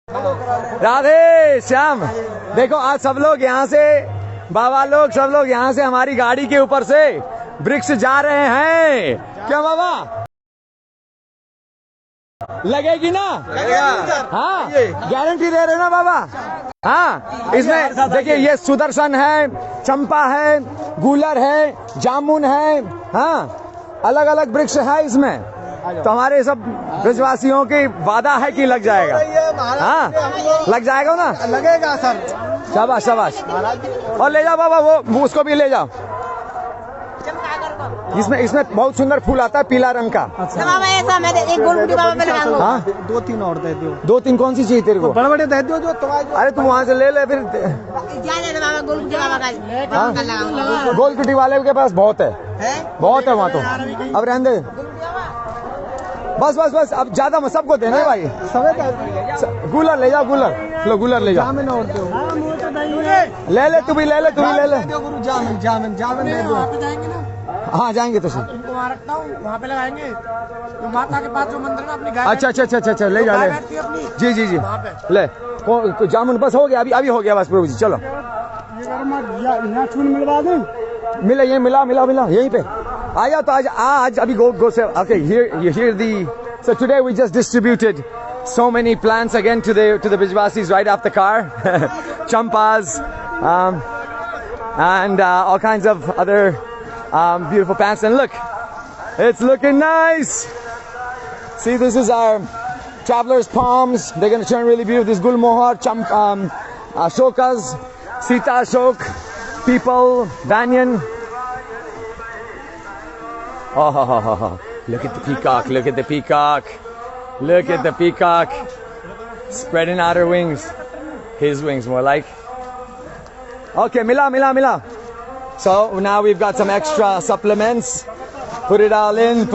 राधे श्याम। देखो आज सब लोग यहाँ से, बाबा लोग सब लोग यहाँ से हमारी गाड़ी के ऊपर से वृक्ष जा रहे हैं। क्या बाबा लगेगी ना? हाँ गारंटी दे रहे ना बाबा? हाँ इसमें देखिए ये सुदर्शन है, चंपा है, गूलर है, जामुन है, हाँ अलग अलग वृक्ष है इसमें। तो हमारे सब ब्रजवासियों की वादा है कि लग जाएगा। हाँ लग जाएगा ना? लगेगा सर। शाबाश शाबाश। और ले जाओ बाबा वो उसको भी ले जाओ। इसमें बहुत सुंदर फूल आता है पीला रंग का। अच्छा बाबा ऐसा मैं एक गोलगुट्टी बाबा पे लगाऊंगा। हाँ 2-3 और दे दो। 2-3 कौन सी चाहिए तेरे को? बड़े बड़े दे दो जो तुम्हारे। अरे तुम वहाँ से ले ले फिर। बाबा गोलगुट्टी बाबा का गोलगुट्टी वाले के पास बहुत है, बहुत है वहाँ तो। अब रहने दे बस बस बस। अब ज्यादा मत सबको देना भाई। गूलर ले जाओ, गूलर लो, गूलर ले जाओ। ले ले तू भी ले ले, तू भी ले ले। जामिन जामिन जामिन ले दो। हाँ जाएंगे तो सही। तुमको वहाँ रखता हूँ, वहाँ पे लगाएंगे। तो माता के पास जो मंदिर है अपनी गाय। अच्छा अच्छा अच्छा अच्छा ले जा ले। जी जी जी ले। जामुन बस हो गया, अभी हो गया बस प्रभु जी। चलो मिलवा दूं। मिले ये मिला यहीं पे आ जाओ। तो आज अभी go से okay here the so today we just distributed so many plants again to the Bijwasis right off the car. Champas and all kinds of other beautiful plants. And look, it's looking nice. See, this is our travelers palms. They're going to turn really beautiful. This gulmohar, shokas, sita shok, people, banyan. Oh, look at the peacock, look at the peacock, look at the peacock, spreading out her wings, his wings more like. Okay, mila. So now we've got some extra supplements. Put it all in.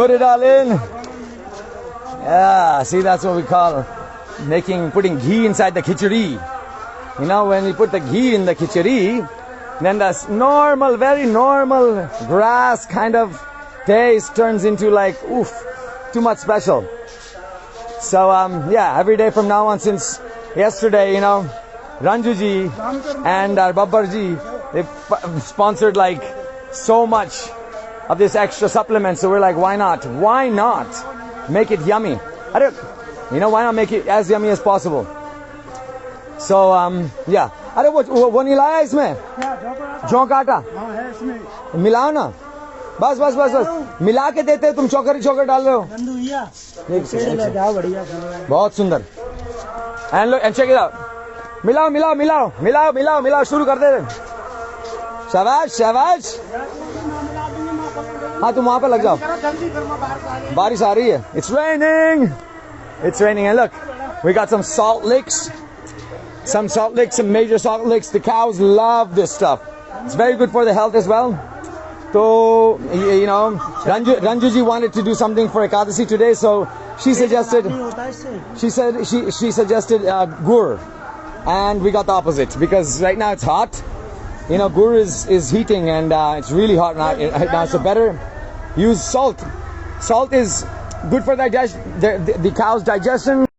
Yeah, see, that's what we call putting ghee inside the khichdi. You know, when we put the ghee in the khichdi, then the normal, very normal grass kind of taste turns into like, oof, too much special. So, yeah, every day from now on, since yesterday, you know, Ranjuji and our Babbarji, they sponsored like so much of this extra supplement. So we're like, why not make it yummy? You know, why not make it as yummy as possible? So, yeah. अरे वो नहीं लाया इसमें जौं काटा मिलाओ ना। बस मिला के देते, तुम चौकर डाल रहे हो। बहुत सुंदर। एंड लो एंड चेक इट आउट। मिलाओ शुरू कर दे। शाबाश। हाँ तुम वहां पे लग जाओ। बारिश आ रही है। It's raining and look, we got some salt licks. Some major salt licks. The cows love this stuff. It's very good for the health as well. So, you know, Ranjuji wanted to do something for Ekadasi today, so she suggested gur, and we got the opposite because right now it's hot. You know, gur is heating and it's really hot now. So better use salt. Salt is good for the cow's digestion.